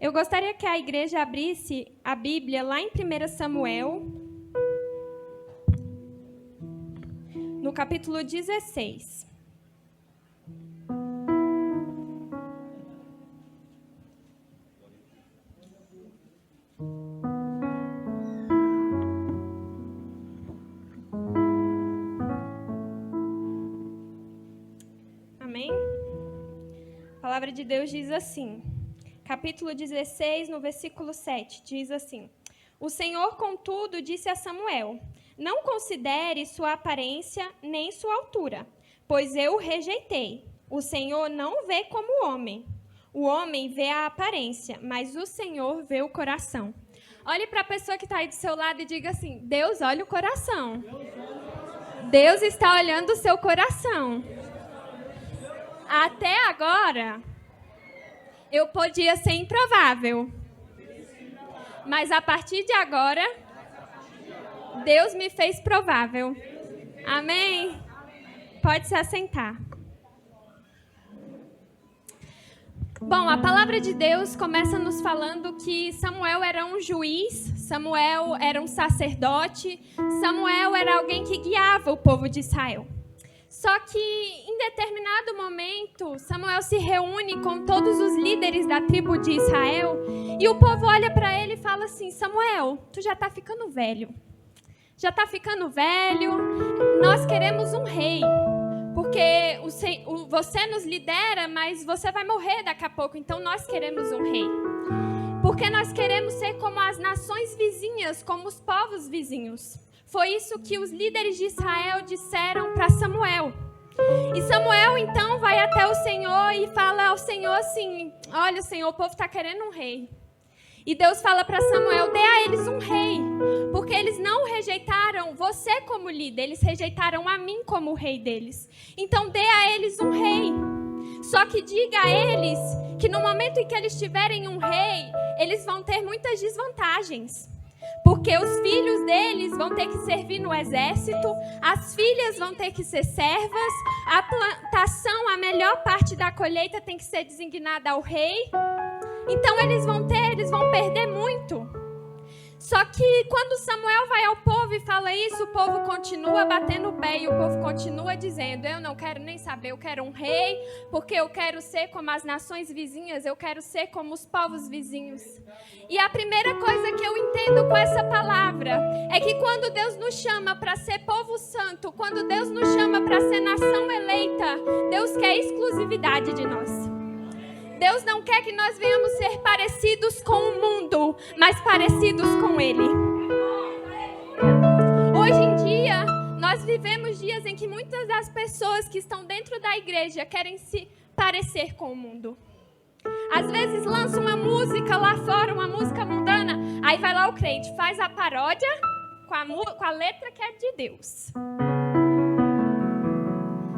Eu gostaria que a igreja abrisse a Bíblia lá em 1 Samuel, no capítulo 16. Amém? A palavra de Deus diz assim, capítulo 16, no versículo 7, diz assim: O Senhor, contudo, disse a Samuel: Não considere sua aparência nem sua altura, pois eu o rejeitei. O Senhor não vê como homem. O homem vê a aparência, mas o Senhor vê o coração. Olhe para a pessoa que está aí do seu lado e diga assim: Deus olha o coração. Deus está olhando o seu coração. Até agora, eu podia ser improvável. Mas a partir de agora, Deus me fez provável. Amém? Pode se assentar. Bom, a palavra de Deus começa nos falando que Samuel era um juiz, Samuel era um sacerdote, Samuel era alguém que guiava o povo de Israel. Só que, em determinado momento, Samuel se reúne com todos os líderes da tribo de Israel e o povo olha para ele e fala assim: Samuel, tu já está ficando velho. Já está ficando velho, nós queremos um rei. Porque você nos lidera, mas você vai morrer daqui a pouco, então nós queremos um rei. Porque nós queremos ser como as nações vizinhas, como os povos vizinhos. Foi isso que os líderes de Israel disseram para Samuel. E Samuel, então, vai até o Senhor e fala ao Senhor assim: Olha, Senhor, o povo está querendo um rei. E Deus fala para Samuel: Dê a eles um rei. Porque eles não rejeitaram você como líder, eles rejeitaram a mim como o rei deles. Então, dê a eles um rei. Só que diga a eles que no momento em que eles tiverem um rei, eles vão ter muitas desvantagens. Porque os filhos deles vão ter que servir no exército, as filhas vão ter que ser servas, a plantação, a melhor parte da colheita tem que ser designada ao rei. Então eles vão perder muito. Só que quando Samuel vai ao povo e fala isso, o povo continua batendo o pé e o povo continua dizendo: Eu não quero nem saber, eu quero um rei, porque eu quero ser como as nações vizinhas, eu quero ser como os povos vizinhos. E a primeira coisa que eu entendo com essa palavra é que quando Deus nos chama para ser povo santo, quando Deus nos chama para ser nação eleita, Deus quer exclusividade de nós. Deus não quer que nós venhamos ser parecidos com o mundo, mas parecidos com Ele. Hoje em dia, nós vivemos dias em que muitas das pessoas que estão dentro da igreja querem se parecer com o mundo. Às vezes lança uma música lá fora, uma música mundana, aí vai lá o crente, faz a paródia com a letra que é de Deus.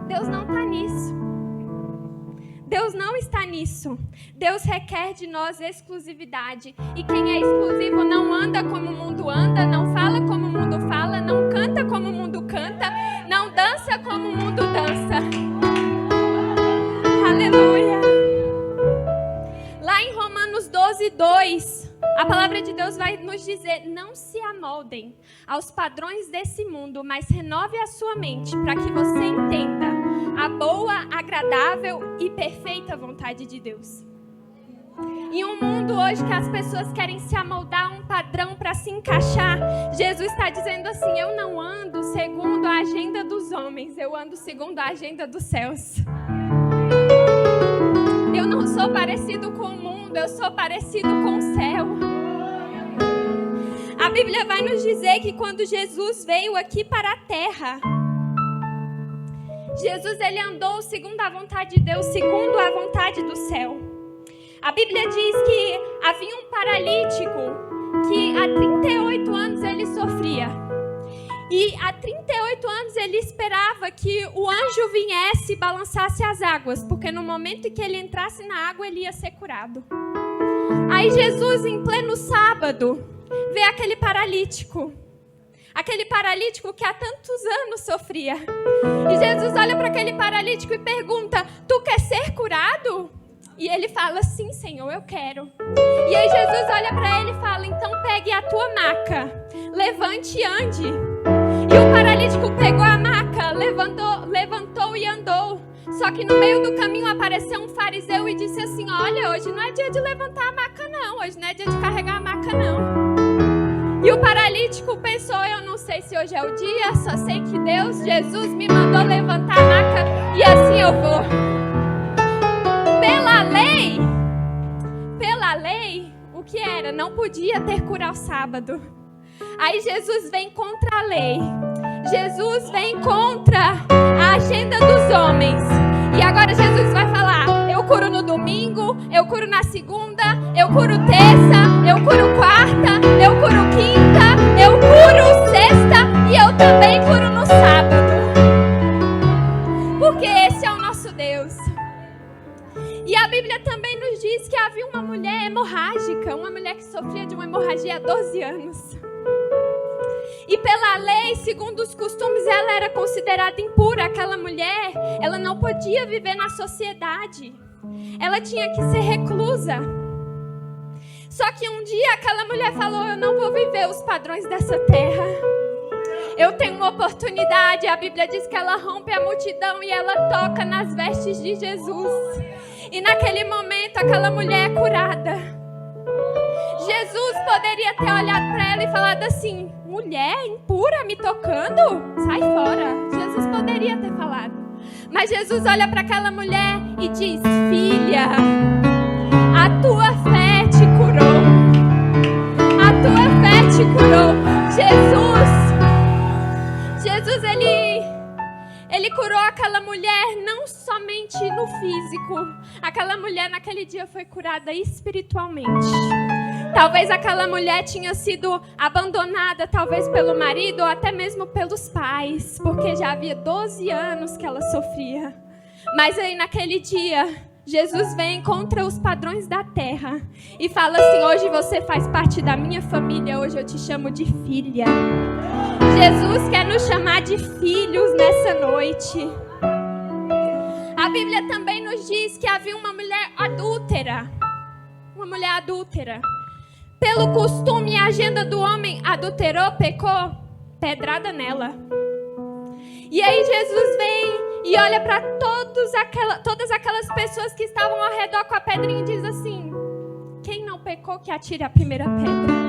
Deus não está nisso. Deus não está nisso. Deus requer de nós exclusividade. E quem é exclusivo não anda como o mundo anda, não fala como o mundo fala, não canta como o mundo canta, não dança como o mundo dança. Aleluia. Lá em Romanos 12:2, a palavra de Deus vai nos dizer: Não se amoldem aos padrões desse mundo, mas renove a sua mente para que você entenda a boa, agradável e perfeita vontade de Deus. Em um mundo hoje que as pessoas querem se amoldar a um padrão para se encaixar, Jesus está dizendo assim: eu não ando segundo a agenda dos homens, eu ando segundo a agenda dos céus. Eu não sou parecido com o mundo, eu sou parecido com o céu. A Bíblia vai nos dizer que quando Jesus veio aqui para a terra, Jesus, ele andou segundo a vontade de Deus, segundo a vontade do céu. A Bíblia diz que havia um paralítico que há 38 anos ele sofria. E há 38 anos ele esperava que o anjo viesse e balançasse as águas, porque no momento em que ele entrasse na água, ele ia ser curado. Aí Jesus, em pleno sábado, vê aquele paralítico que há tantos anos sofria. E Jesus olha para aquele paralítico e pergunta: tu quer ser curado? E ele fala: sim, Senhor, eu quero. E aí Jesus olha para ele e fala: então pegue a tua maca, levante e ande. E o paralítico pegou a maca, levantou e andou. Só que no meio do caminho apareceu um fariseu e disse assim: olha, hoje não é dia de levantar a maca não, hoje não é dia de carregar a maca não. E o paralítico pensou: eu não sei se hoje é o dia, só sei que Jesus me mandou levantar a maca e assim eu vou. Pela lei, o que era? Não podia ter cura ao sábado. Aí Jesus vem contra a lei. Jesus vem contra a agenda dos homens. E agora Jesus vai falar: eu curo no domingo, eu curo na segunda, eu curo terça, eu curo quarta, eu curo quinta, eu curo sexta e eu também curo no sábado. Porque esse é o nosso Deus. E a Bíblia também nos diz que havia uma mulher hemorrágica, uma mulher que sofria de uma hemorragia há 12 anos. E pela lei, segundo os costumes, ela era considerada impura. Aquela mulher, ela não podia viver na sociedade. Ela tinha que ser reclusa. Só que um dia aquela mulher falou: eu não vou viver os padrões dessa terra. Eu tenho uma oportunidade. A Bíblia diz que ela rompe a multidão e ela toca nas vestes de Jesus. E naquele momento aquela mulher é curada. Jesus poderia ter olhado para ela e falado assim: mulher impura me tocando? Sai fora. Jesus poderia ter falado. Mas Jesus olha para aquela mulher e diz: filha, a tua fé te curou. A tua fé te curou. Jesus, ele curou aquela mulher não somente no físico. Aquela mulher naquele dia foi curada espiritualmente. Talvez aquela mulher tinha sido abandonada, talvez pelo marido ou até mesmo pelos pais, porque já havia 12 anos que ela sofria. Mas aí naquele dia, Jesus vem contra os padrões da terra e fala assim: hoje você faz parte da minha família, hoje eu te chamo de filha. Jesus quer nos chamar de filhos nessa noite. A Bíblia também nos diz que havia uma mulher adúltera. Uma mulher adúltera. Pelo costume e agenda do homem, adulterou, pecou, pedrada nela. E aí Jesus vem e olha para todas aquelas pessoas que estavam ao redor com a pedrinha e diz assim: quem não pecou que atire a primeira pedra.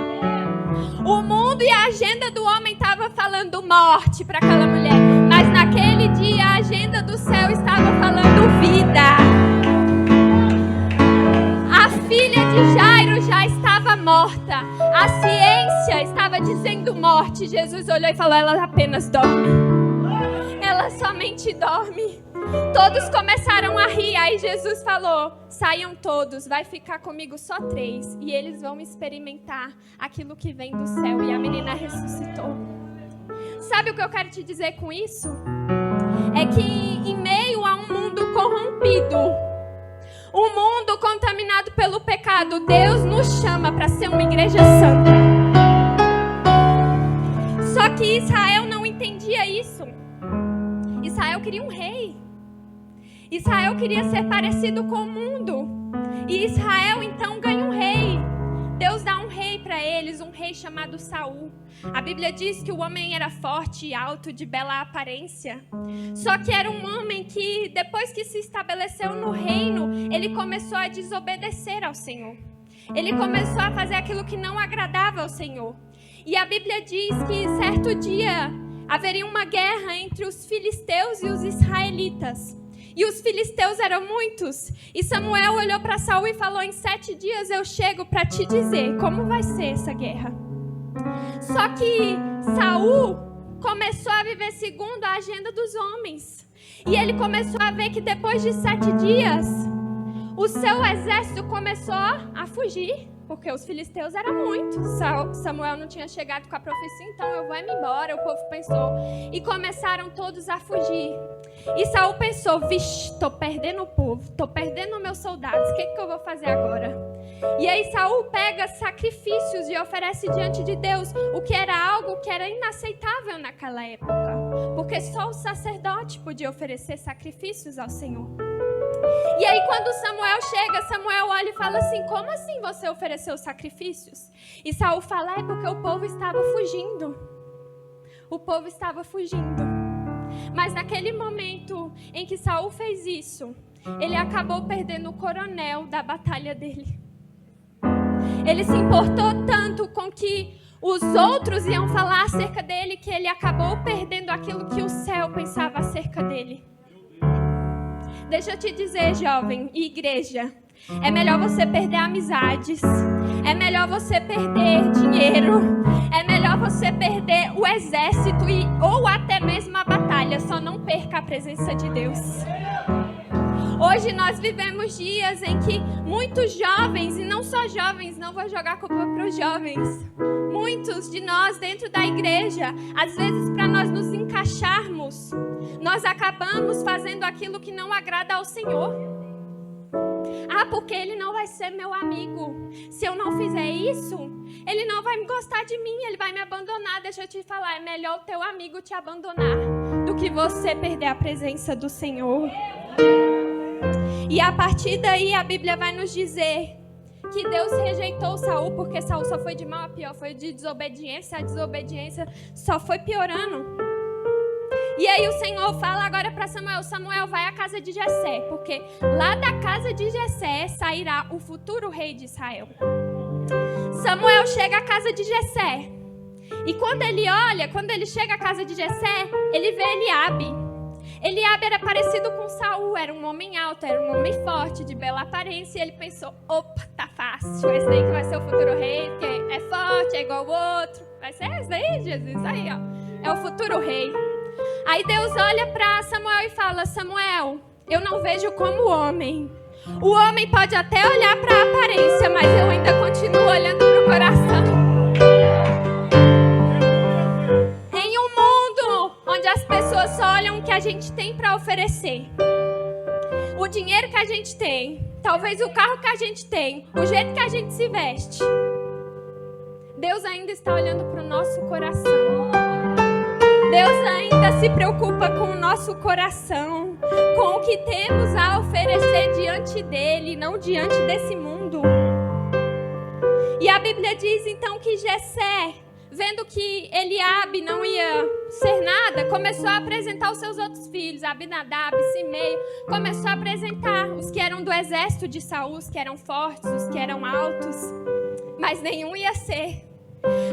O mundo e a agenda do homem estavam falando morte para aquela mulher, mas naquele dia a agenda do céu estava falando vida. A filha de Jairo já estava morta. A ciência estava dizendo morte. Jesus olhou e falou: ela apenas dorme. Ela somente dorme. Todos começaram a rir. Aí Jesus falou: saiam todos, vai ficar comigo só 3. E eles vão experimentar aquilo que vem do céu. E a menina ressuscitou. Sabe o que eu quero te dizer com isso? É que em meio a um mundo corrompido, um mundo contaminado pelo pecado, Deus nos chama para ser uma igreja santa. Só que Israel não entendia isso. Israel queria um rei. Israel queria ser parecido com o mundo. E Israel então ganha um rei. Deus dá um rei para eles, um rei chamado Saul. A Bíblia diz que o homem era forte e alto, de bela aparência. Só que era um homem que, depois que se estabeleceu no reino, ele começou a desobedecer ao Senhor. Ele começou a fazer aquilo que não agradava ao Senhor. E a Bíblia diz que certo dia haveria uma guerra entre os filisteus e os israelitas. E os filisteus eram muitos. E Samuel olhou para Saul e falou: em 7 dias eu chego para te dizer como vai ser essa guerra. Só que Saul começou a viver segundo a agenda dos homens. E ele começou a ver que depois de 7 dias, o seu exército começou a fugir. Porque os filisteus eram muitos. Samuel não tinha chegado com a profecia, então eu vou embora. O povo pensou. E começaram todos a fugir. E Saul pensou: vixe, estou perdendo o povo, estou perdendo meus soldados. O que eu vou fazer agora? E aí Saul pega sacrifícios e oferece diante de Deus, o que era algo que era inaceitável naquela época. Porque só o sacerdote podia oferecer sacrifícios ao Senhor. E aí quando Samuel chega, Samuel olha e fala assim: como assim você ofereceu sacrifícios? E Saul fala: é porque o povo estava fugindo. O povo estava fugindo. Mas naquele momento em que Saul fez isso, ele acabou perdendo o coronel da batalha dele. Ele se importou tanto com que os outros iam falar acerca dele, que ele acabou perdendo aquilo que o céu pensava acerca dele. Deixa eu te dizer, jovem e igreja, é melhor você perder amizades, é melhor você perder dinheiro, é melhor você perder o exército ou até mesmo a batalha, só não perca a presença de Deus. Hoje nós vivemos dias em que muitos jovens, e não só jovens, não vou jogar culpa para os jovens, muitos de nós dentro da igreja, às vezes para nós nos encaixarmos, nós acabamos fazendo aquilo que não agrada ao Senhor. Ah, porque ele não vai ser meu amigo. Se eu não fizer isso, ele não vai gostar de mim, ele vai me abandonar. Deixa eu te falar, é melhor o teu amigo te abandonar do que você perder a presença do Senhor. E a partir daí a Bíblia vai nos dizer que Deus rejeitou Saul, porque Saul só foi de mal a pior, foi de desobediência a desobediência, só foi piorando. E aí o Senhor fala agora para Samuel: Samuel, vai à casa de Jessé, porque lá da casa de Jessé sairá o futuro rei de Israel. Samuel chega à casa de Jessé, e quando ele chega à casa de Jessé, ele vê Eliabe. Eliabe era parecido com Saul, era um homem alto, era um homem forte, de bela aparência, e ele pensou: opa, tá fácil, esse daí que vai ser o futuro rei, porque é forte, é igual o outro, vai ser esse daí, Jesus, aí ó, é o futuro rei. Aí Deus olha para Samuel e fala: Samuel, eu não vejo como homem. O homem pode até olhar para a aparência, mas eu ainda continuo olhando para o coração. Em um mundo onde as pessoas só olham o que a gente tem para oferecer, o dinheiro que a gente tem, talvez o carro que a gente tem, o jeito que a gente se veste, Deus ainda está olhando para o nosso coração. Deus ainda se preocupa com o nosso coração, com o que temos a oferecer diante dele, não diante desse mundo. E a Bíblia diz então que Jessé, vendo que Eliabe não ia ser nada, começou a apresentar os seus outros filhos, Abinadab, Simei, começou a apresentar os que eram do exército de Saul, os que eram fortes, os que eram altos, mas nenhum ia ser.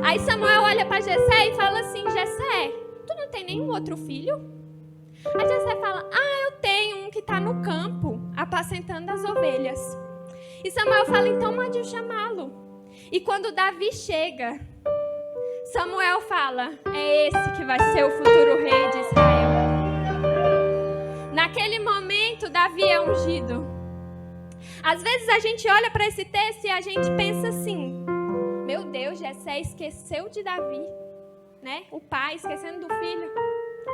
Aí Samuel olha para Jessé e fala assim: Jessé, tu não tem nenhum outro filho? Aí Jessé fala: eu tenho um que está no campo, apacentando as ovelhas. E Samuel fala: então mande-o chamá-lo. E quando Davi chega, Samuel fala: é esse que vai ser o futuro rei de Israel. Naquele momento, Davi é ungido. Às vezes a gente olha para esse texto e a gente pensa assim: meu Deus, Jessé esqueceu de Davi, né? O pai esquecendo do filho.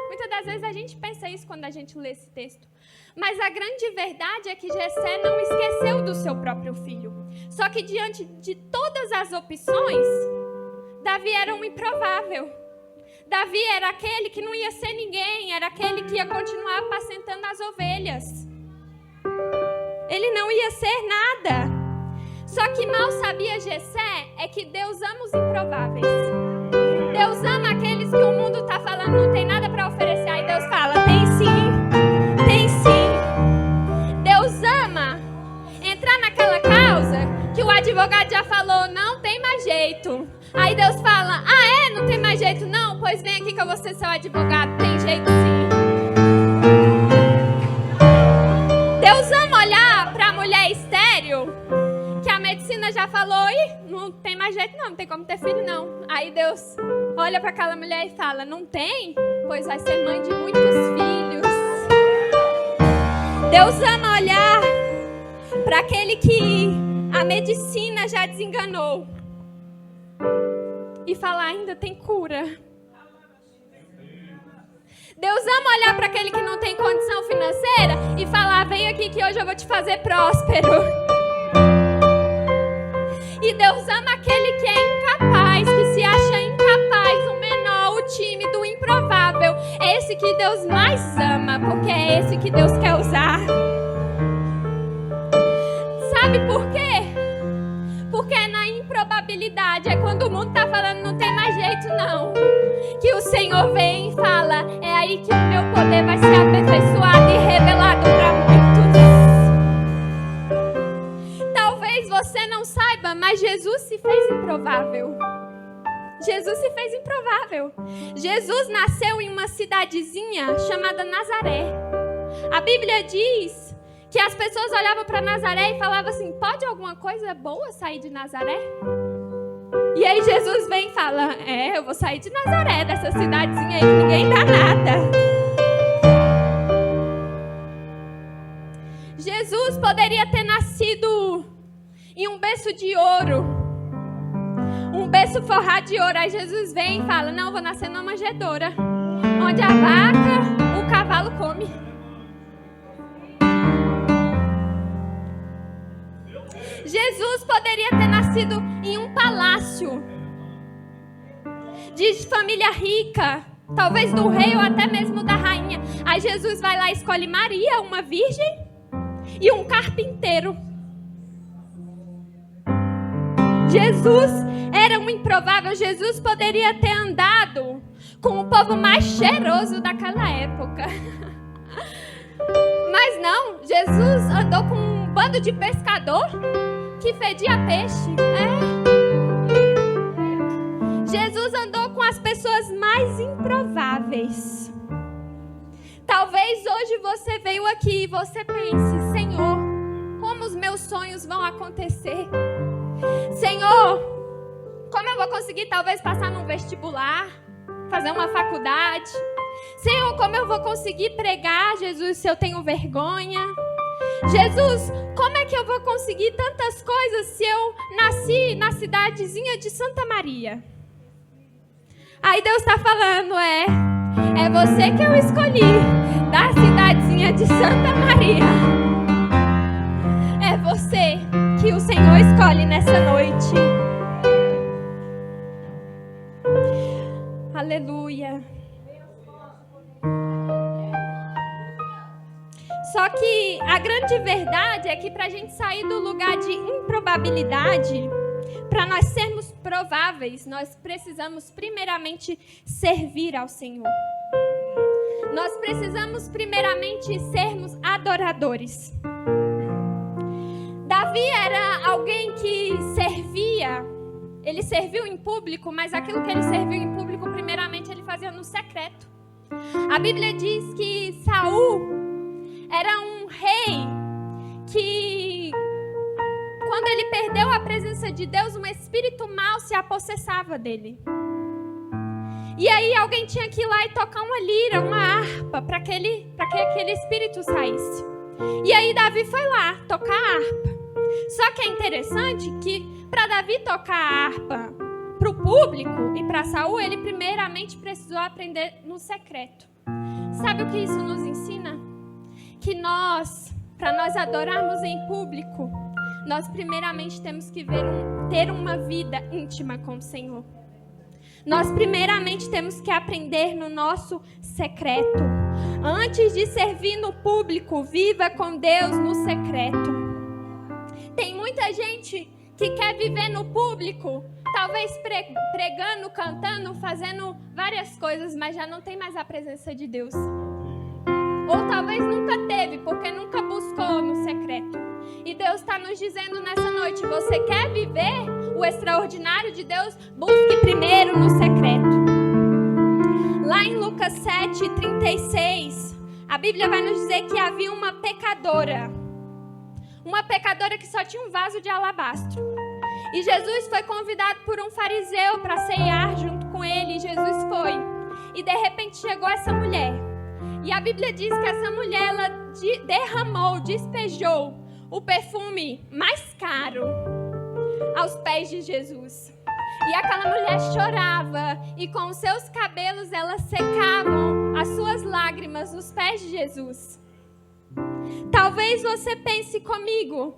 Muitas das vezes a gente pensa isso quando a gente lê esse texto. Mas a grande verdade é que Jessé não esqueceu do seu próprio filho. Só que diante de todas as opções, Davi era um improvável. Davi era aquele que não ia ser ninguém, era aquele que ia continuar apacentando as ovelhas. Ele não ia ser nada. Só que mal sabia Jessé é que Deus ama os improváveis. Deus ama aqueles que o mundo está falando não tem nada para oferecer. Aí Deus fala: tem sim, tem sim. Deus ama entrar naquela causa que o advogado já falou: não tem mais jeito. Aí Deus fala: não tem mais jeito não? Pois vem aqui que eu vou ser seu advogado. Tem jeito sim. Deus ama olhar para a mulher estéril, que a medicina já falou: não tem mais jeito não tem como ter filho não. Aí Deus olha para aquela mulher e fala: não tem? Pois vai ser mãe de muitos filhos. Deus ama olhar para aquele que a medicina já desenganou e falar: ainda tem cura. Deus ama olhar para aquele que não tem condição financeira e falar: vem aqui que hoje eu vou te fazer próspero. E Deus ama aquele que é incapaz, que se acha incapaz, o menor, o tímido, o improvável. É esse que Deus mais ama, porque é esse que Deus quer usar. improbabilidade, é quando o mundo está falando não tem mais jeito não, que o Senhor vem e fala, é aí que o meu poder vai ser aperfeiçoado e revelado para muitos. Talvez você não saiba, mas Jesus se fez improvável. Jesus se fez improvável. Jesus nasceu em uma cidadezinha chamada Nazaré. A Bíblia diz que as pessoas olhavam para Nazaré e falavam assim, pode alguma coisa boa sair de Nazaré? E aí Jesus vem e fala, eu vou sair de Nazaré, dessa cidadezinha aí que ninguém dá nada. Jesus poderia ter nascido em um berço de ouro, um berço forrado de ouro. Aí Jesus vem e fala, não, vou nascer numa manjedoura, onde a vaca, o cavalo come. Jesus poderia ter nascido em um palácio de família rica, talvez do rei ou até mesmo da rainha. Aí Jesus vai lá e escolhe Maria, uma virgem, e um carpinteiro. Jesus era um improvável. Jesus poderia ter andado com o povo mais cheiroso daquela época. Mas não, Jesus andou com um bando de pescador que fedia peixe. Jesus andou com as pessoas mais improváveis. Talvez hoje você veio aqui e você pense, Senhor, como os meus sonhos vão acontecer? Senhor, como eu vou conseguir talvez passar num vestibular, fazer uma faculdade? Senhor, como eu vou conseguir pregar, Jesus, se eu tenho vergonha? Jesus, como é que eu vou conseguir tantas coisas se eu nasci na cidadezinha de Santa Maria? Aí Deus está falando, é você que eu escolhi, da cidadezinha de Santa Maria. É você que o Senhor escolhe nessa noite. Aleluia. Só que a grande verdade é que para a gente sair do lugar de improbabilidade, para nós sermos prováveis, nós precisamos primeiramente servir ao Senhor. Nós precisamos primeiramente sermos adoradores. Davi era alguém que servia, ele serviu em público, mas aquilo que ele serviu em público, primeiramente ele fazia no secreto. A Bíblia diz que Saul era um rei que, quando ele perdeu a presença de Deus, um espírito mau se apossessava dele. E aí alguém tinha que ir lá e tocar uma lira, uma harpa, para que aquele espírito saísse. E aí Davi foi lá tocar a harpa. Só que é interessante que para Davi tocar a harpa para o público e para Saul, ele primeiramente precisou aprender no secreto. Sabe o que isso nos ensina? Que para nós adorarmos em público, nós primeiramente temos que ter uma vida íntima com o Senhor. Nós primeiramente temos que aprender no nosso secreto. Antes de servir no público, viva com Deus no secreto. Tem muita gente que quer viver no público, talvez pregando, cantando, fazendo várias coisas, mas já não tem mais a presença de Deus. Ou talvez nunca teve, porque nunca buscou no secreto. E Deus está nos dizendo nessa noite, você quer viver o extraordinário de Deus? Busque primeiro no secreto. Lá em Lucas 7:36, a Bíblia vai nos dizer que havia uma pecadora que só tinha um vaso de alabastro. E Jesus foi convidado por um fariseu para ceiar junto com ele, e Jesus foi. E de repente chegou essa mulher. E a Bíblia diz que essa mulher, ela despejou o perfume mais caro aos pés de Jesus. E aquela mulher chorava, e com os seus cabelos ela secavam as suas lágrimas nos pés de Jesus. Talvez você pense comigo,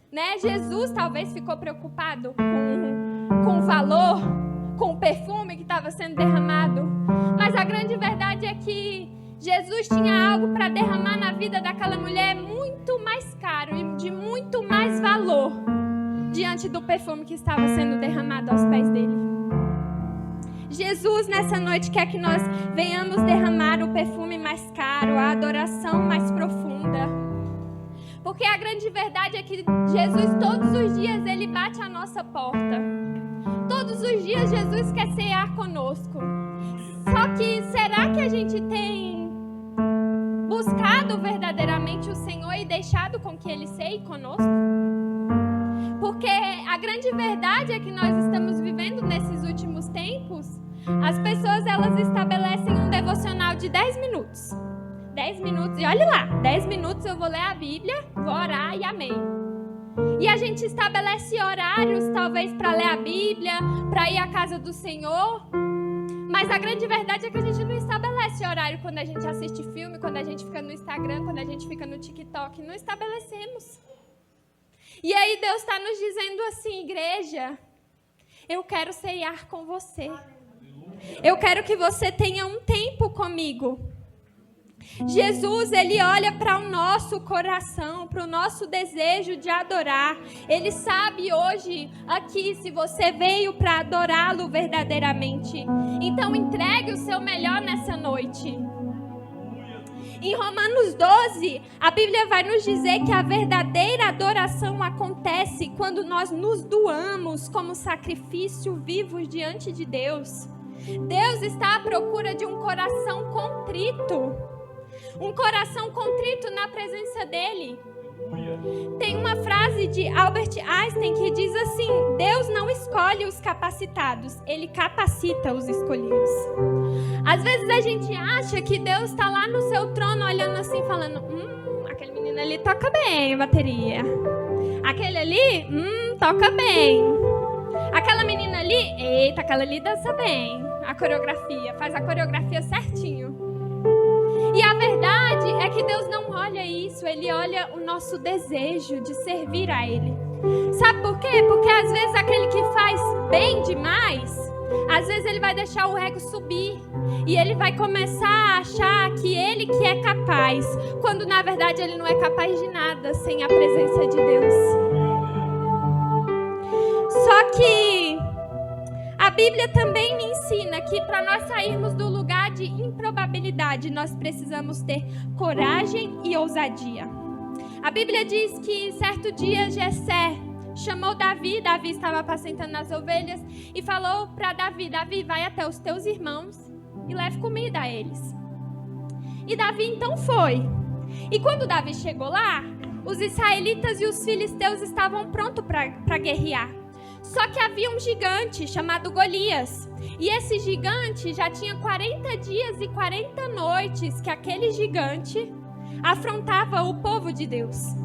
né? Jesus talvez ficou preocupado com o valor, com o perfume que estava sendo derramado. Mas a grande verdade é que Jesus tinha algo para derramar na vida daquela mulher muito mais caro e de muito mais valor diante do perfume que estava sendo derramado aos pés dele. Jesus, nessa noite, quer que nós venhamos derramar o perfume mais caro, a adoração mais profunda. Porque a grande verdade é que Jesus, todos os dias, Ele bate à nossa porta. Todos os dias, Jesus quer cear conosco. Só que, será que a gente tem buscado verdadeiramente o Senhor e deixado com que Ele ceie conosco? Porque a grande verdade é que nós estamos vivendo nesses últimos tempos. As pessoas, elas estabelecem um devocional de 10 minutos. 10 minutos, e olha lá, 10 minutos eu vou ler a Bíblia, vou orar e amém. E a gente estabelece horários, talvez, para ler a Bíblia, para ir à casa do Senhor. Mas a grande verdade é que a gente não estabelece horário quando a gente assiste filme, quando a gente fica no Instagram, quando a gente fica no TikTok. Não estabelecemos. E aí Deus está nos dizendo assim, igreja, eu quero ceiar com você. Eu quero que você tenha um tempo comigo. Jesus, Ele olha para o nosso coração, para o nosso desejo de adorar. Ele sabe hoje aqui se você veio para adorá-lo verdadeiramente. Então entregue o seu melhor nessa noite. Em Romanos 12, a Bíblia vai nos dizer que a verdadeira adoração acontece quando nós nos doamos como sacrifício vivo diante de Deus. Deus está à procura de um coração contrito. Um coração contrito na presença dele. Tem uma frase de Albert Einstein que diz assim: Deus não escolhe os capacitados, Ele capacita os escolhidos. Às vezes a gente acha que Deus está lá no seu trono olhando assim, falando: aquele menino ali toca bem a bateria. Aquele ali, toca bem. Aquela menina ali, eita, aquela ali dança bem. A coreografia, faz a coreografia certinho. E a verdade é que Deus não olha isso, Ele olha o nosso desejo de servir a Ele. Sabe por quê? Porque às vezes aquele que faz bem demais, às vezes ele vai deixar o ego subir. E ele vai começar a achar que ele que é capaz, quando na verdade ele não é capaz de nada sem a presença de Deus. Só que a Bíblia também me ensina que para nós sairmos do lugar de improbabilidade, nós precisamos ter coragem e ousadia. A Bíblia diz que certo dia Jessé chamou Davi estava apacentando as ovelhas, e falou para Davi: vai até os teus irmãos e leve comida a eles. E Davi então foi. E quando Davi chegou lá, os israelitas e os filisteus estavam prontos para guerrear. Só que havia um gigante chamado Golias. E esse gigante já tinha 40 dias e 40 noites que aquele gigante afrontava o povo de Deus.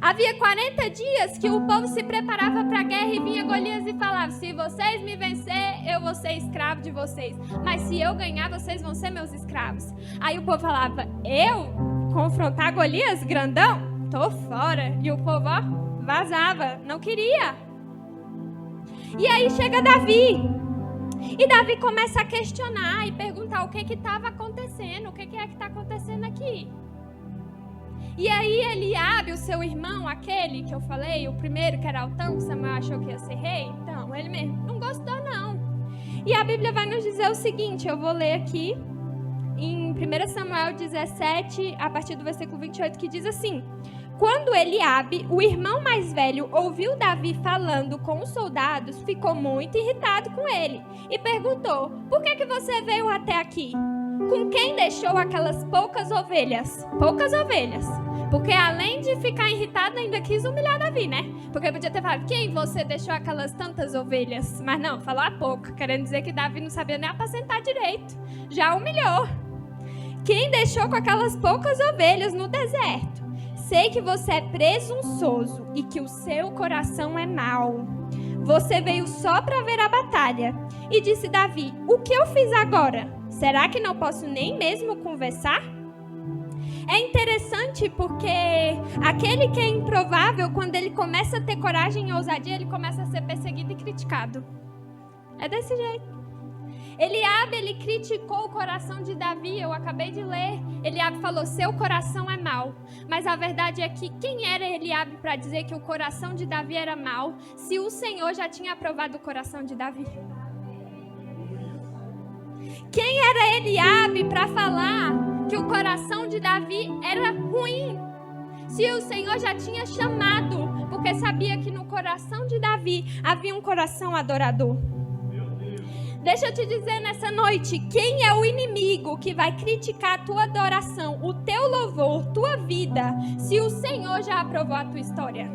Havia 40 dias que o povo se preparava para a guerra e vinha Golias e falava: se vocês me vencer, eu vou ser escravo de vocês. Mas se eu ganhar, vocês vão ser meus escravos. Aí o povo falava: eu confrontar Golias, grandão? Tô fora. E o povo, vazava, não queria. E aí chega Davi. E Davi começa a questionar e perguntar o que estava acontecendo, o que é que está acontecendo aqui. E aí Eliabe, o seu irmão, aquele que eu falei, o primeiro que era altão, que Samuel achou que ia ser rei, então ele mesmo não gostou não. E a Bíblia vai nos dizer o seguinte, eu vou ler aqui em 1 Samuel 17, a partir do versículo 28, que diz assim: quando Eliabe, o irmão mais velho, ouviu Davi falando com os soldados, ficou muito irritado com ele e perguntou: por que você veio até aqui? Com quem deixou aquelas poucas ovelhas? Poucas ovelhas. Porque além de ficar irritado, ainda quis humilhar Davi, né? Porque podia ter falado: quem você deixou aquelas tantas ovelhas? Mas não, falou a pouco, querendo dizer que Davi não sabia nem apacentar direito. Já humilhou. Quem deixou com aquelas poucas ovelhas no deserto? Sei que você é presunçoso e que o seu coração é mau. Você veio só para ver a batalha. E disse Davi: o que eu fiz agora? Será que não posso nem mesmo conversar? É interessante porque aquele que é improvável, quando ele começa a ter coragem e ousadia, ele começa a ser perseguido e criticado. É desse jeito. Eliabe, ele criticou o coração de Davi, eu acabei de ler. Eliabe falou, seu coração é mau. Mas a verdade é que quem era Eliabe para dizer que o coração de Davi era mau, se o Senhor já tinha aprovado o coração de Davi? Quem era Eliabe para falar que o coração de Davi era ruim? Se o Senhor já tinha chamado, porque sabia que no coração de Davi havia um coração adorador. Deixa eu te dizer nessa noite, quem é o inimigo que vai criticar a tua adoração, o teu louvor, tua vida, se o Senhor já aprovou a tua história?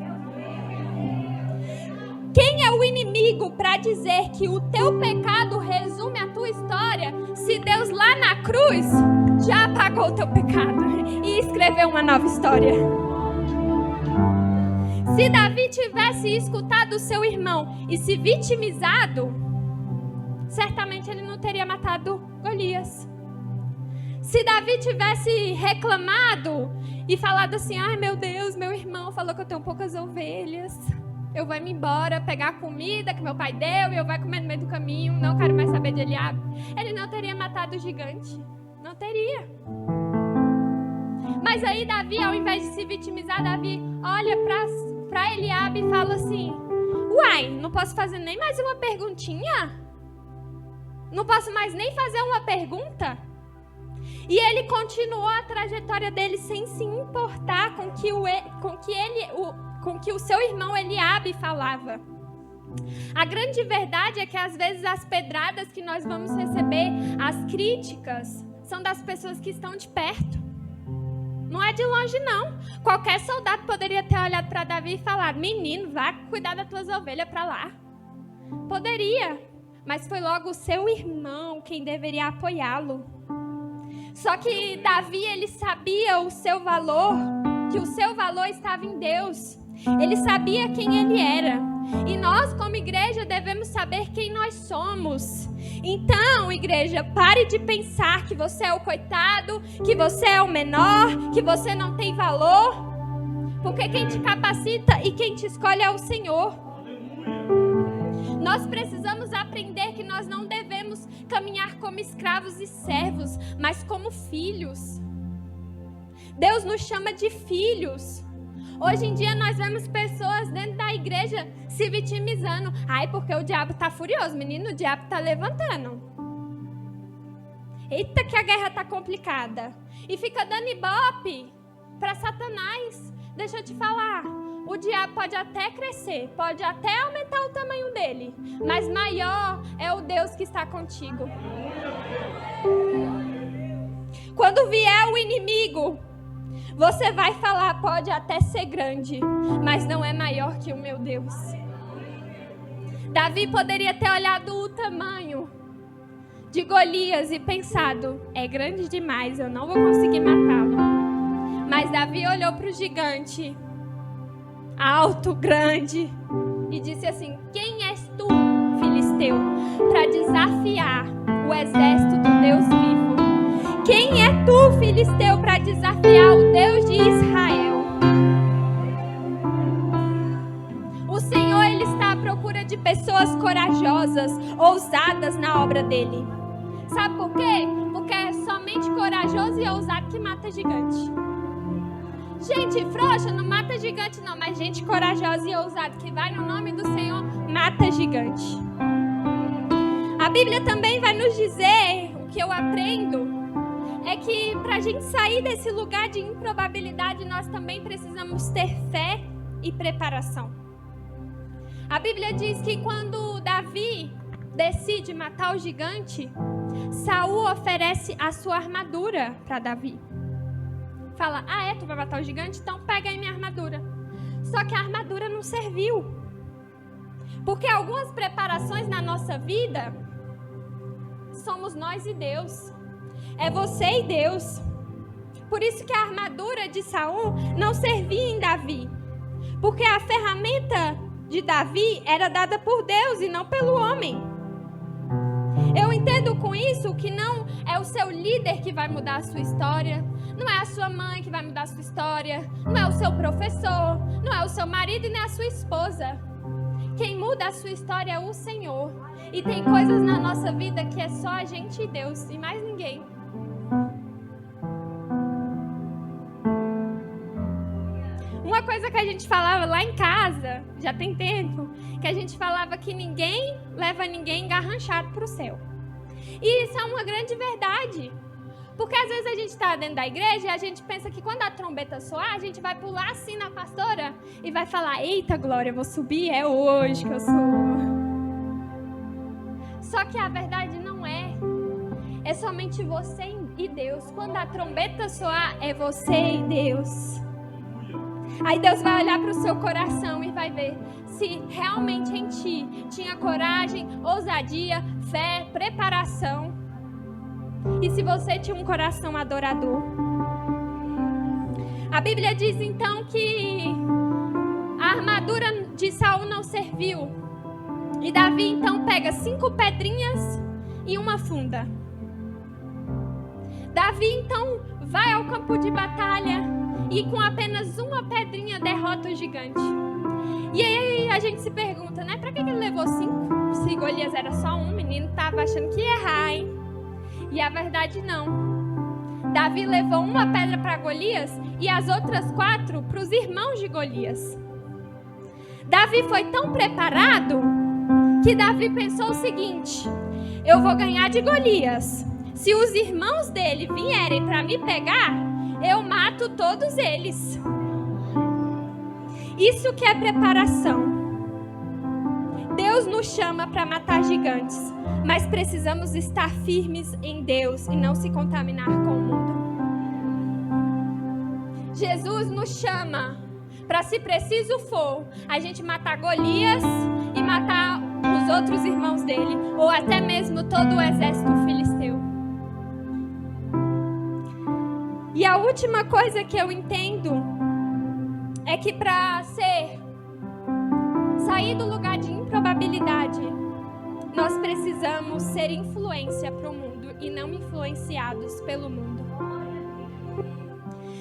Quem é o inimigo para dizer que o teu pecado resume a tua história, se Deus lá na cruz já apagou o teu pecado e escreveu uma nova história? Se Davi tivesse escutado o seu irmão e se vitimizado, certamente ele não teria matado Golias. Se Davi tivesse reclamado e falado assim, ai meu Deus, meu irmão falou que eu tenho poucas ovelhas, eu vou me embora pegar a comida que meu pai deu e eu vou comer no meio do caminho, não quero mais saber de Eliabe, ele não teria matado o gigante. Não teria. Mas aí Davi, ao invés de se vitimizar, Davi olha para Eliabe e fala assim, uai, não posso fazer nem mais uma perguntinha? Não posso mais nem fazer uma pergunta? E ele continuou a trajetória dele sem se importar com que o seu irmão Eliabe falava. A grande verdade é que às vezes as pedradas que nós vamos receber, as críticas, são das pessoas que estão de perto. Não é de longe não. Qualquer soldado poderia ter olhado para Davi e falado, menino, vá cuidar das tuas ovelhas para lá. Poderia. Mas foi logo o seu irmão quem deveria apoiá-lo. Só que Davi, ele sabia o seu valor, que o seu valor estava em Deus. Ele sabia quem ele era. E nós, como igreja, devemos saber quem nós somos. Então, igreja, pare de pensar que você é o coitado, que você é o menor, que você não tem valor. Porque quem te capacita e quem te escolhe é o Senhor. Nós precisamos aprender que nós não devemos caminhar como escravos e servos, mas como filhos. Deus nos chama de filhos. Hoje em dia nós vemos pessoas dentro da igreja se vitimizando. Ai, porque o diabo está furioso, menino, o diabo está levantando. Eita, que a guerra está complicada. E fica dando ibope para Satanás. Deixa eu te falar. O diabo pode até crescer, pode até aumentar o tamanho dele, mas maior é o Deus que está contigo. Quando vier o inimigo, você vai falar, pode até ser grande, mas não é maior que o meu Deus. Davi poderia ter olhado o tamanho de Golias e pensado, é grande demais, eu não vou conseguir matá-lo. Mas Davi olhou para o gigante, alto, grande, e disse assim, quem és tu, filisteu, para desafiar o exército do Deus vivo? Quem é tu, filisteu, para desafiar o Deus de Israel? O Senhor, Ele está à procura de pessoas corajosas, ousadas na obra dEle. Sabe por quê? Porque é somente corajoso e ousado que mata gigante. Gente frouxa não mata gigante não, mas gente corajosa e ousada que vai no nome do Senhor, mata gigante. A Bíblia também vai nos dizer, o que eu aprendo, é que para a gente sair desse lugar de improbabilidade, nós também precisamos ter fé e preparação. A Bíblia diz que quando Davi decide matar o gigante, Saul oferece a sua armadura para Davi. Fala, tu vai matar o gigante? Então pega aí minha armadura. Só que a armadura não serviu. Porque algumas preparações na nossa vida, somos nós e Deus. É você e Deus. Por isso que a armadura de Saul não servia em Davi. Porque a ferramenta de Davi era dada por Deus e não pelo homem. Eu entendo com isso que não é o seu líder que vai mudar a sua história, não é a sua mãe que vai mudar a sua história, não é o seu professor, não é o seu marido e nem a sua esposa. Quem muda a sua história é o Senhor. E tem coisas na nossa vida que é só a gente e Deus, e mais ninguém. Uma coisa que a gente falava lá em casa, já tem tempo, que a gente falava que ninguém leva ninguém engarranchado para o céu. E isso é uma grande verdade. Porque às vezes a gente está dentro da igreja e a gente pensa que quando a trombeta soar, a gente vai pular assim na pastora e vai falar: eita, Glória, eu vou subir, é hoje que eu subo. Só que a verdade não é. É somente você e Deus. Quando a trombeta soar, é você e Deus. Aí Deus vai olhar para o seu coração e vai ver se realmente em ti tinha coragem, ousadia, fé, preparação. E se você tinha um coração adorador. A Bíblia diz então que a armadura de Saul não serviu. E Davi então pega 5 pedrinhas e uma funda. Davi então vai ao campo de batalha e com apenas uma pedrinha derrota o gigante. E aí a gente se pergunta, né? Pra que ele levou 5? Se Golias era só um, o menino tava achando que ia errar, hein? E a verdade não. Davi levou uma pedra para Golias e as outras 4 para os irmãos de Golias. Davi foi tão preparado que Davi pensou o seguinte: eu vou ganhar de Golias. Se os irmãos dele vierem para me pegar, eu mato todos eles. Isso que é preparação. Deus nos chama para matar gigantes, mas precisamos estar firmes em Deus e não se contaminar com o mundo. Jesus nos chama para, se preciso for, a gente matar Golias e matar os outros irmãos dele, ou até mesmo todo o exército filisteu. E a última coisa que eu entendo é que para sair do lugar de improbabilidade, nós precisamos ser influência para o mundo e não influenciados pelo mundo.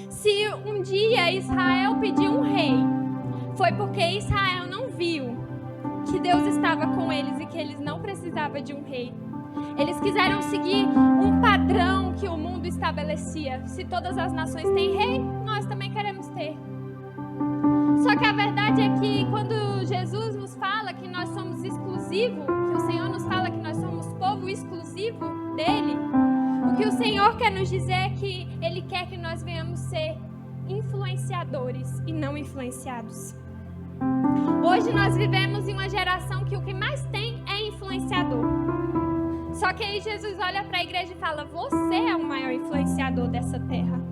Se um dia Israel pediu um rei, foi porque Israel não viu que Deus estava com eles e que eles não precisavam de um rei. Eles quiseram seguir um padrão que o mundo estabelecia. Se todas as nações têm rei, nós também queremos ter. Só que a verdade é que quando Jesus nos fala que nós somos exclusivos, que o Senhor nos fala que nós somos povo exclusivo dele, o que o Senhor quer nos dizer é que Ele quer que nós venhamos ser influenciadores e não influenciados. Hoje nós vivemos em uma geração que o que mais tem é influenciador. Só que aí Jesus olha para a igreja e fala: você é o maior influenciador dessa terra.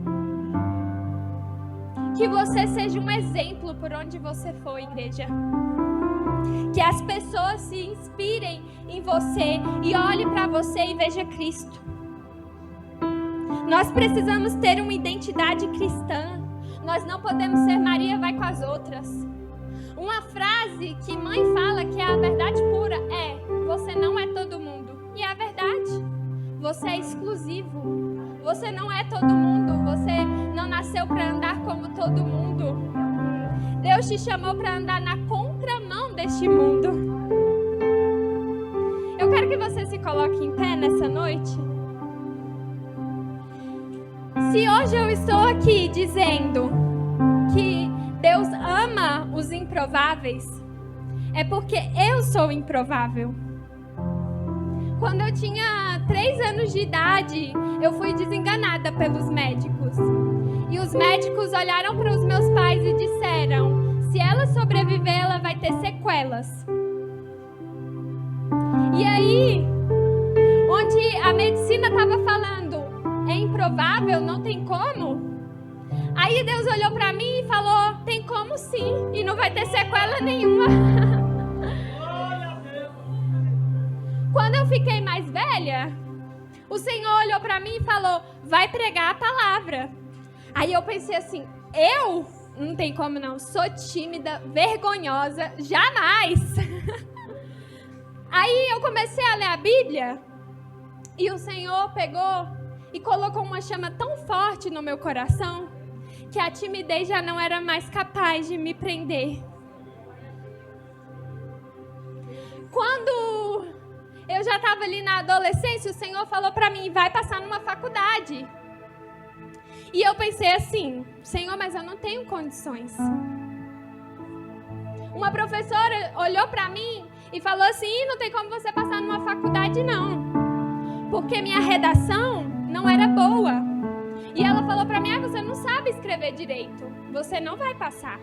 Que você seja um exemplo por onde você for, igreja. Que as pessoas se inspirem em você e olhem para você e vejam Cristo. Nós precisamos ter uma identidade cristã. Nós não podemos ser Maria vai com as outras. Uma frase que mãe fala que é a verdade pura é: você não é todo mundo. E é a verdade. Você é exclusivo. Você não é todo mundo. Você não nasceu para andar como todo mundo. Deus te chamou para andar na contramão deste mundo. Eu quero que você se coloque em pé nessa noite. Se hoje eu estou aqui dizendo que Deus ama os improváveis, é porque eu sou improvável. Quando eu tinha 3 anos de idade, eu fui desenganada pelos médicos. E os médicos olharam para os meus pais e disseram: se ela sobreviver, ela vai ter sequelas. E aí, onde a medicina estava falando: é improvável, não tem como. Aí Deus olhou para mim e falou: tem como sim, e não vai ter sequela nenhuma. Quando eu fiquei mais velha, o Senhor olhou para mim e falou: vai pregar a palavra. Aí eu pensei assim: eu? Não tem como não, sou tímida, vergonhosa, jamais. Aí eu comecei a ler a Bíblia e o Senhor pegou e colocou uma chama tão forte no meu coração que a timidez já não era mais capaz de me prender. Quando eu já estava ali na adolescência, o Senhor falou para mim, vai passar numa faculdade. E eu pensei assim, Senhor, mas eu não tenho condições. Uma professora olhou para mim e falou assim, não tem como você passar numa faculdade não, porque minha redação não era boa. E ela falou para mim, você não sabe escrever direito, você não vai passar.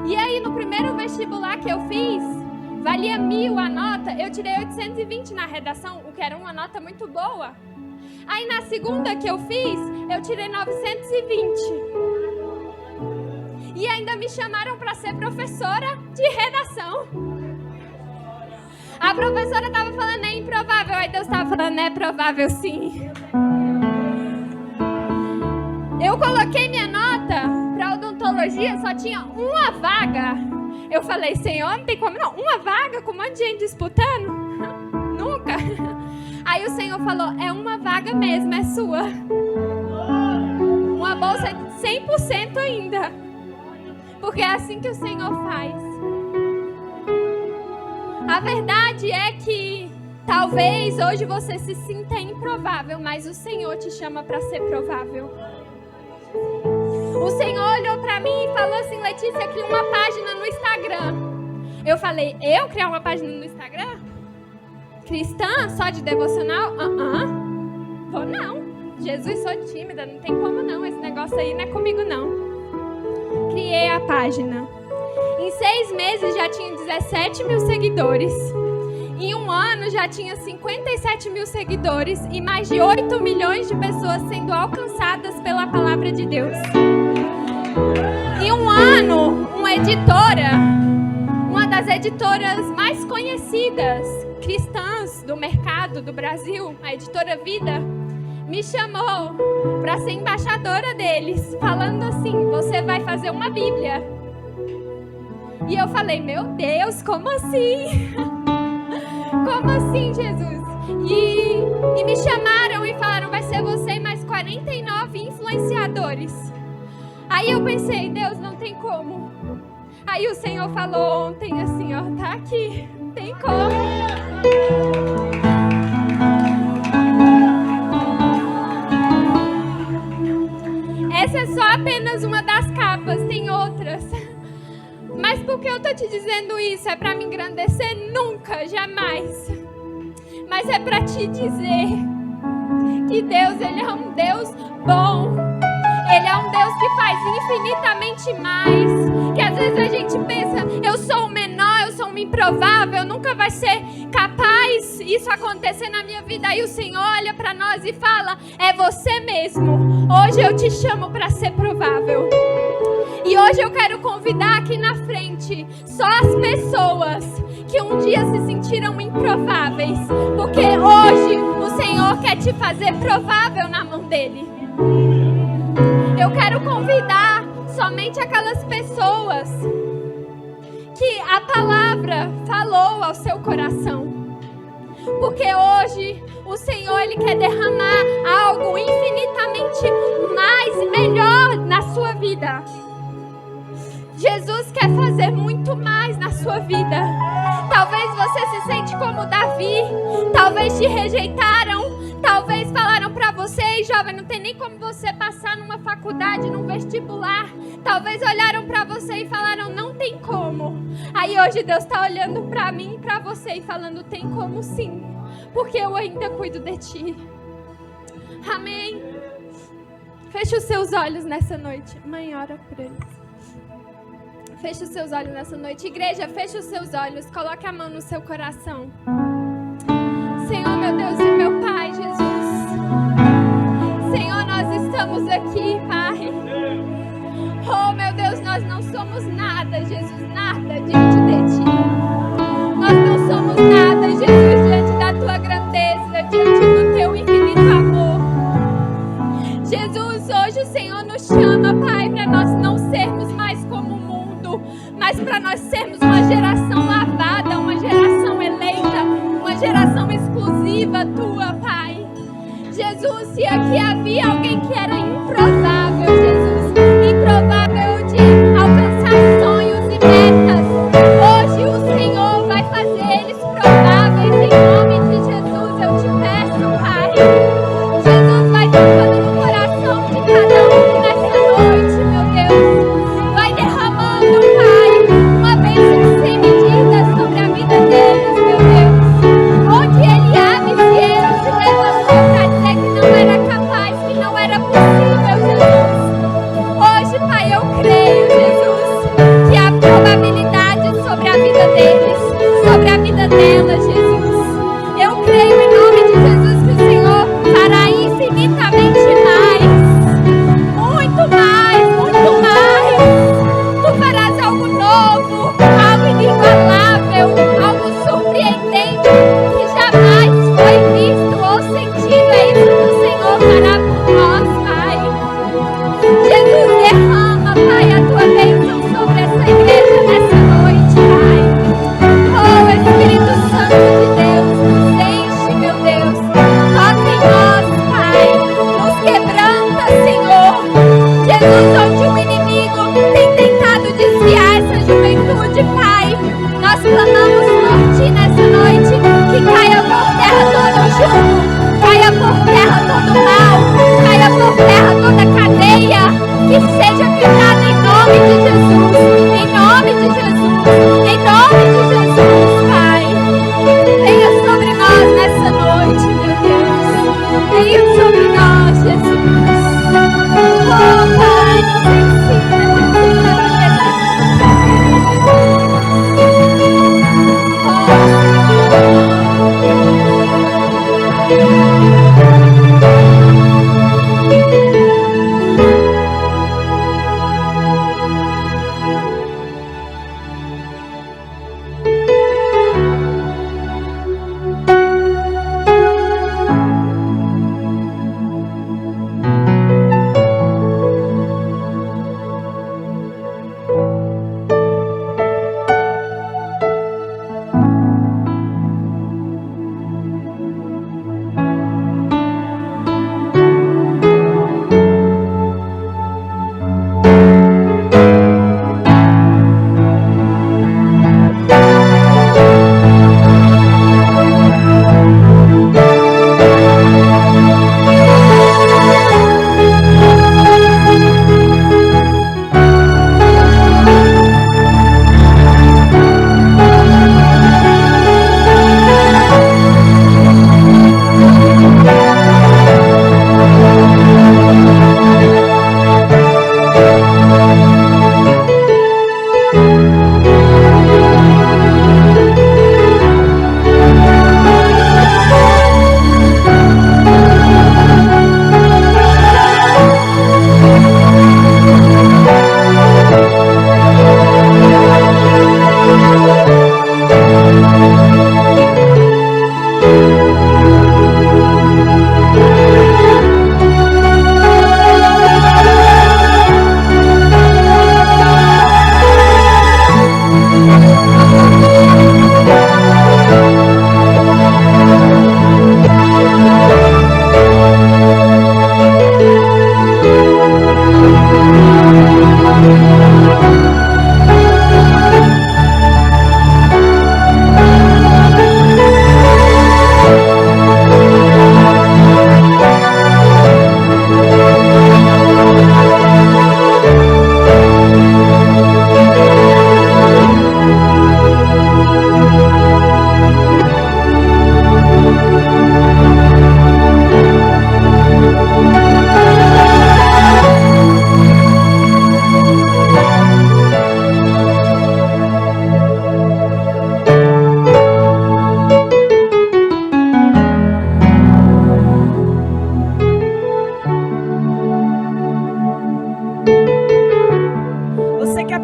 E aí no primeiro vestibular que eu fiz, valia 1.000 a nota, eu tirei 820 na redação, o que era uma nota muito boa. Aí na segunda que eu fiz, eu tirei 920. E ainda me chamaram para ser professora de redação. A professora estava falando, é improvável. Aí Deus estava falando, é provável sim. Eu coloquei minha nota para odontologia, só tinha uma vaga. Eu falei, Senhor, não tem como não. Uma vaga com um monte de gente disputando? Nunca. Aí o Senhor falou, é uma vaga mesmo, é sua. Uma bolsa de 100% ainda. Porque é assim que o Senhor faz. A verdade é que talvez hoje você se sinta improvável, mas o Senhor te chama para ser provável. O Senhor olhou para mim e falou assim, Letícia, cria uma página no Instagram. Eu falei, eu criar uma página no Instagram? Cristã? Só de devocional? Vou não. Jesus, sou tímida, não tem como não. Esse negócio aí não é comigo não. Criei a página. Em 6 meses já tinha 17.000 seguidores. Em 1 ano já tinha 57.000 seguidores e mais de 8 milhões de pessoas sendo alcançadas pela palavra de Deus. Em 1 ano, uma das editoras mais conhecidas cristãs do mercado do Brasil, a editora Vida, me chamou para ser embaixadora deles, falando assim, você vai fazer uma Bíblia. E eu falei, meu Deus, como assim? Como assim, Jesus? E me chamaram e falaram, vai ser você e mais 49 influenciadores. Aí eu pensei, Deus, não tem como. Aí o Senhor falou ontem assim, ó, tá aqui, tem como. Essa é só apenas uma das capas, tem outras. Mas por que eu tô te dizendo isso? É para me engrandecer? Nunca, jamais. Mas é para te dizer que Deus, Ele é um Deus bom. Ele é um Deus que faz infinitamente mais. Que às vezes a gente pensa, eu sou o menor, eu sou um improvável, nunca vai ser capaz isso acontecer na minha vida. Aí o Senhor olha para nós e fala, é você mesmo. Hoje eu te chamo para ser provável. E hoje eu quero convidar aqui na frente só as pessoas que um dia se sentiram improváveis. Porque hoje o Senhor quer te fazer provável na mão dEle. Eu quero convidar somente aquelas pessoas que a palavra falou ao seu coração. Porque hoje o Senhor, Ele quer derramar algo infinitamente mais e melhor na sua vida. Jesus quer fazer muito mais na sua vida. Talvez você se sente como Davi. Talvez te rejeitaram. Talvez falaram para você, jovem, não tem nem como você passar numa faculdade, num vestibular. Talvez olharam para você e falaram, não tem como. Aí hoje Deus está olhando para mim e para você e falando, tem como sim. Porque eu ainda cuido de ti. Amém. Feche os seus olhos nessa noite. Mãe, ora por eles. Feche os seus olhos nessa noite. Igreja, feche os seus olhos. Coloque a mão no seu coração. Senhor, meu Deus e meu Pai, Jesus. Senhor, nós estamos aqui, Pai. Oh, meu Deus, nós não somos nada, Jesus, nada diante de Ti. Nós não somos nada, Jesus, diante da Tua grandeza, diante do Teu infinito amor. Jesus, hoje o Senhor nos chama, Pai, para nós não sermos mais como o mundo, mas para nós sermos uma geração lavada, uma geração eleita, uma geração exclusiva Tua, Pai. Jesus, se aqui havia alguém que era improvável, Jesus, improvável de alcançar sonhos e metas, hoje o Senhor vai fazer eles alguém que jamais foi visto ou sentido. É isso que o Senhor fará por nós, Pai. Jesus, derrama, Pai, a tua bênção sobre essa igreja nessa noite, Pai. Oh, Espírito Santo de Deus, nos enche, meu Deus. Toca em nós, Pai. Nos quebranta, Senhor. Jesus, onde o inimigo tem tentado desviar essa juventude, Pai, nós clamamos por Ti nessa noite, que caia por terra todo jugo, caia por terra todo mal, caia por terra toda cadeia, que seja quebrada em nome de Jesus, em nome de Jesus, em nome de Jesus, Pai. Venha sobre nós nessa noite, meu Deus. Venha sobre nós, Jesus. Oh, Pai, nos ensina, Jesus, a viver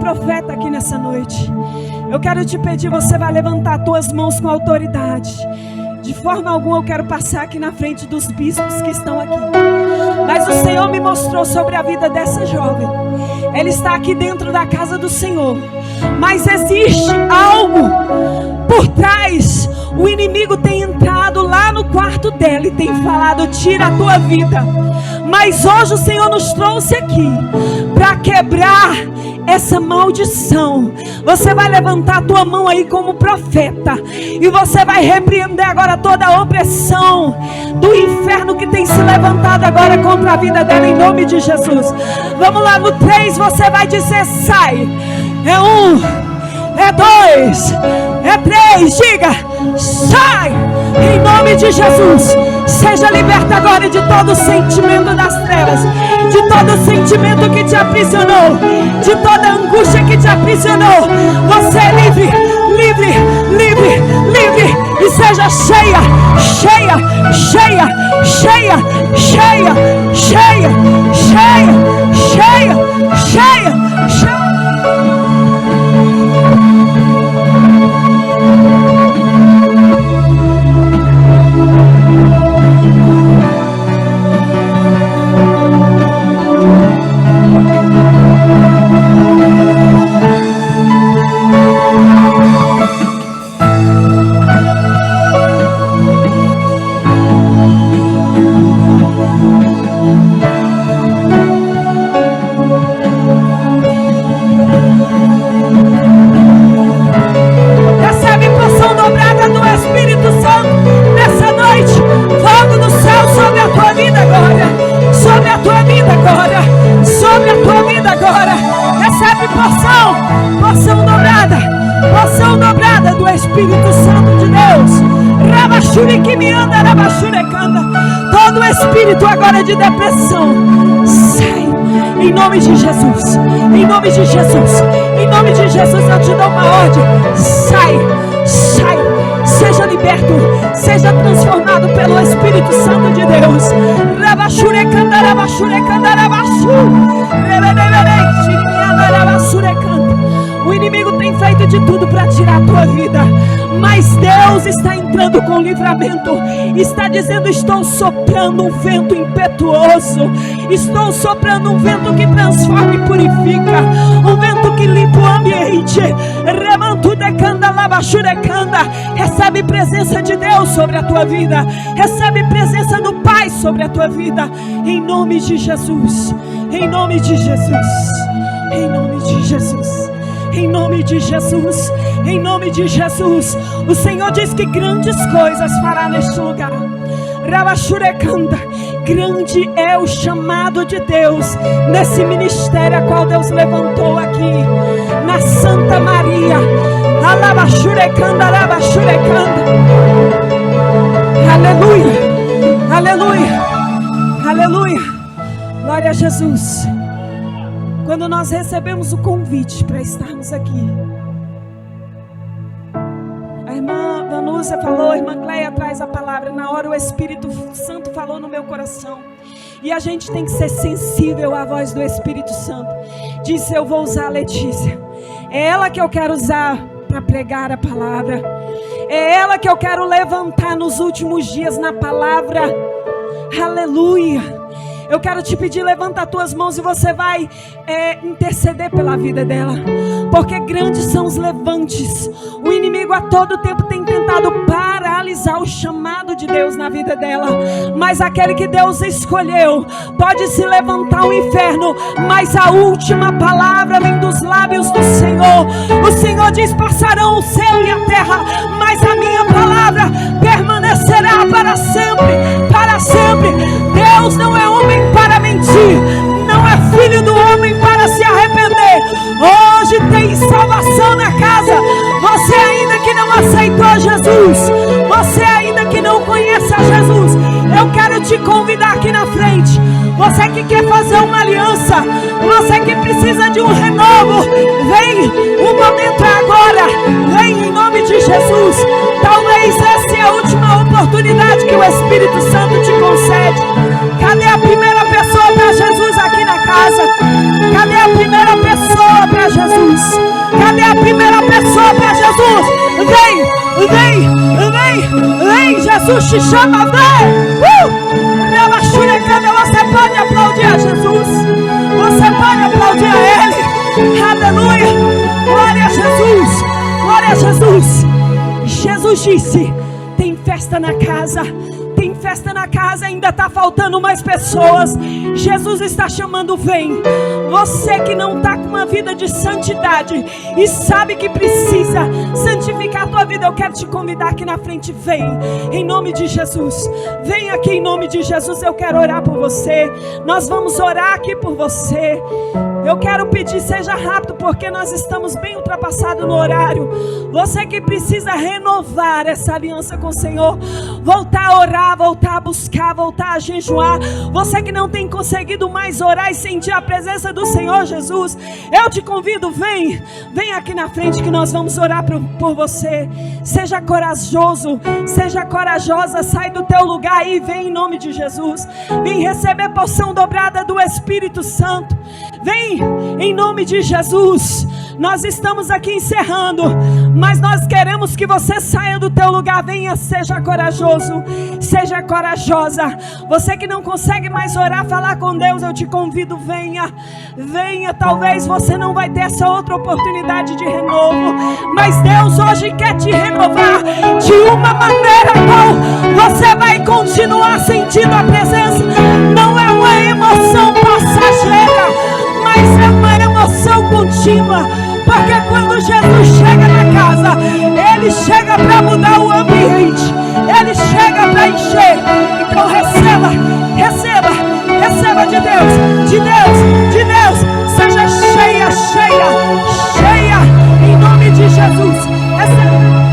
profeta aqui nessa noite. Eu quero te pedir, você vai levantar tuas mãos com autoridade. De forma alguma eu quero passar aqui na frente dos bispos que estão aqui. Mas o Senhor me mostrou sobre a vida dessa jovem. Ela está aqui dentro da casa do Senhor. Mas existe algo por trás. O inimigo tem entrado lá no quarto dela e tem falado: tira a tua vida. Mas hoje o Senhor nos trouxe aqui para quebrar essa maldição. Você vai levantar a tua mão aí como profeta e você vai repreender agora toda a opressão do inferno que tem se levantado agora contra a vida dela, em nome de Jesus. Vamos lá, no 3 você vai dizer: sai. É 1, é 2, é 3, diga: sai, em nome de Jesus. Seja liberta agora de todo sentimento das trevas, de todo sentimento que te aprisionou, de toda angústia que te aprisionou. Você é livre, livre, livre, livre. E seja cheia, cheia, cheia, cheia, cheia, cheia, cheia, cheia, cheia, cheia. Todo espírito agora de depressão, sai. Em nome de Jesus. Em nome de Jesus. Em nome de Jesus eu te dou uma ordem. Sai. Sai. Seja liberto. Seja transformado pelo Espírito Santo de Deus. O inimigo tem feito de tudo para tirar a tua vida, mas Deus está entrando com livramento. Está dizendo: estou soprando um vento impetuoso, estou soprando um vento que transforma e purifica, um vento que limpa o ambiente. Recebe presença de Deus sobre a tua vida, recebe presença do Pai sobre a tua vida, em nome de Jesus. Em nome de Jesus. Em nome de Jesus. Em nome de Jesus. Em nome de Jesus. O Senhor diz que grandes coisas fará neste lugar. Grande é o chamado de Deus nesse ministério a qual Deus levantou aqui na Santa Maria. Aleluia, aleluia, aleluia. Glória a Jesus. Quando nós recebemos o convite para estarmos aqui, a irmã Vanúzia falou, a irmã Cleia traz a palavra. Na hora o Espírito Santo falou no meu coração, e a gente tem que ser sensível à voz do Espírito Santo. Disse: eu vou usar a Letícia, é ela que eu quero usar para pregar a palavra, é ela que eu quero levantar nos últimos dias na palavra. Aleluia. Eu quero te pedir, levanta as tuas mãos e você vai interceder pela vida dela, porque grandes são os levantes. O inimigo a todo tempo tem tentado paralisar o chamado de Deus na vida dela, mas aquele que Deus escolheu, pode se levantar o inferno, mas a última palavra vem dos lábios do Senhor. O Senhor diz: passarão o céu e a terra, mas a minha palavra permanecerá para sempre, para sempre. Deus não é homem para mentir, não é filho do homem para se arrepender. Hoje tem salvação na casa. Você ainda que não aceitou Jesus, você ainda que não conhece a Jesus, eu quero te convidar aqui na frente. Você que quer fazer uma aliança, você que precisa de um renovo, vem, o momento é agora. Vem em nome de Jesus. Talvez essa é a última oportunidade que o Espírito Santo te concede. Cadê a primeira pessoa para Jesus aqui na casa? Cadê a primeira pessoa para Jesus? Cadê a primeira pessoa para Jesus? Vem, vem, vem, vem, Jesus te chama, vem. Você pode aplaudir a Jesus, você pode aplaudir a Ele. Aleluia, glória a Jesus, glória a Jesus. Jesus disse: tem festa na casa. Tem festa na casa, ainda está faltando mais pessoas. Jesus está chamando, vem. Você que não está com uma vida de santidade e sabe que precisa santificar a tua vida, eu quero te convidar aqui na frente. Vem, em nome de Jesus. Vem aqui em nome de Jesus, eu quero orar por você. Nós vamos orar aqui por você. Eu quero pedir, seja rápido, porque nós estamos bem ultrapassados no horário. Você que precisa renovar essa aliança com o Senhor, voltar a orar, voltar a buscar, voltar a jejuar. Você que não tem conseguido mais orar e sentir a presença do Senhor Jesus, eu te convido, vem, vem aqui na frente que nós vamos orar por você. Seja corajoso, seja corajosa, sai do teu lugar e vem em nome de Jesus. Vem receber porção dobrada do Espírito Santo. Vem em nome de Jesus. Nós estamos aqui encerrando, mas nós queremos que você saia do teu lugar. Venha, seja corajoso, seja corajosa. Você que não consegue mais orar, falar com Deus, eu te convido, venha, venha. Talvez você não vai ter essa outra oportunidade de renovo, mas Deus hoje quer te renovar de uma maneira qual você vai continuar sentindo a presença. Não é uma emoção passageira, mas é uma emoção contínua. Porque quando Jesus chega na casa, Ele chega para mudar o ambiente, Ele chega para encher. Então receba, receba, receba de Deus, de Deus, de Deus. Seja cheia, cheia, cheia, em nome de Jesus. Receba.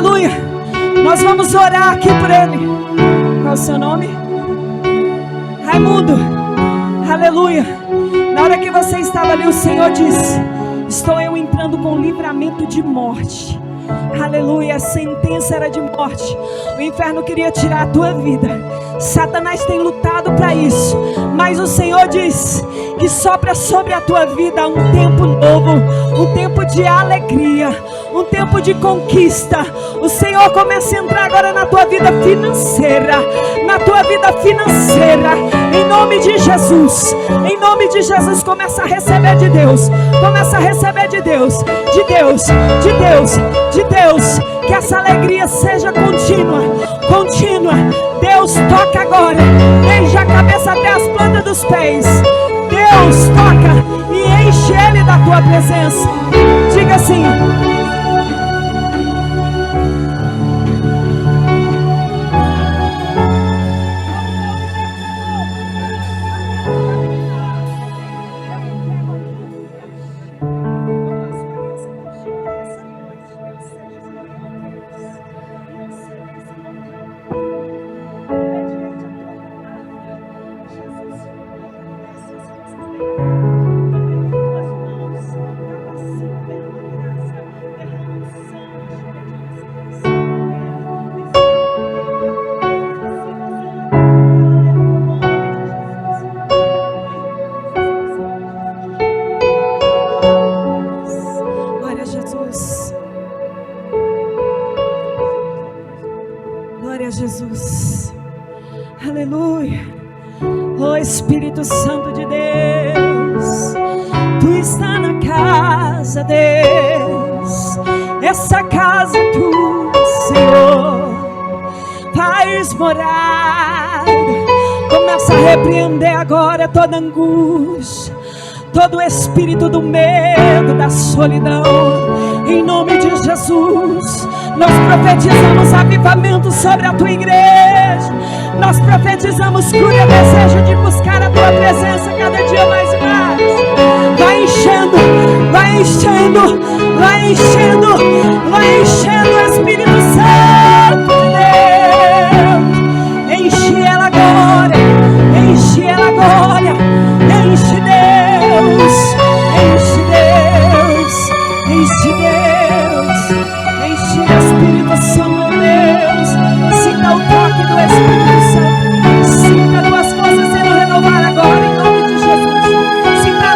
Aleluia. Nós vamos orar aqui por ele. Qual é o seu nome? Raimundo. Aleluia. Na hora que você estava ali, o Senhor disse: estou eu entrando com livramento de morte. Aleluia. A sentença era de morte. O inferno queria tirar a tua vida. Satanás tem lutado para isso, mas o Senhor diz que sopra sobre a tua vida um tempo novo, um tempo de alegria, um tempo de conquista. O Senhor começa a entrar agora na tua vida financeira, na tua vida financeira, em nome de Jesus. Em nome de Jesus, começa a receber de Deus, começa a receber de Deus, de Deus, de Deus, de Deus. Que essa alegria seja contínua, contínua. Deus toca agora, desde a cabeça até as plantas dos pés. Deus toca e enche ele da tua presença. Diga assim: Jesus, aleluia. Oh Espírito Santo de Deus, Tu está na casa, Deus. Essa casa é Tua, Senhor. Faz morada. Começa a repreender agora toda angústia, todo o espírito do medo, da solidão. Em nome de Jesus, nós profetizamos avivamento sobre a tua igreja. Nós profetizamos cura e desejo de buscar a tua presença cada dia mais e mais. Vai enchendo, vai enchendo, vai enchendo, vai enchendo o Espírito Santo de Deus. Enche ela agora, enche ela agora, enche Deus, enche Deus, enche Deus. Espírito Santo de Deus, sinta o toque do Espírito Santo, sinta tuas forças sendo renovadas agora em nome de Jesus. Sinta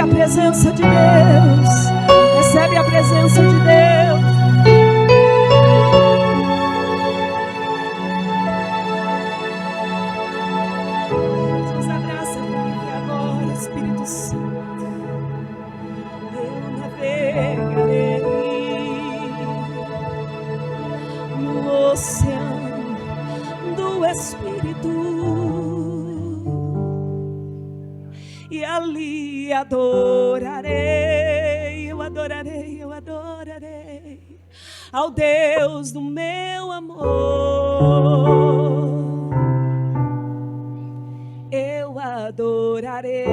a presença de Deus, recebe a presença de Deus. Jesus, abraça comigo agora, Espírito Santo. Eu navegarei no oceano do Espírito e ali adorarei, eu adorarei, eu adorarei ao Deus do meu amor. Eu adorarei.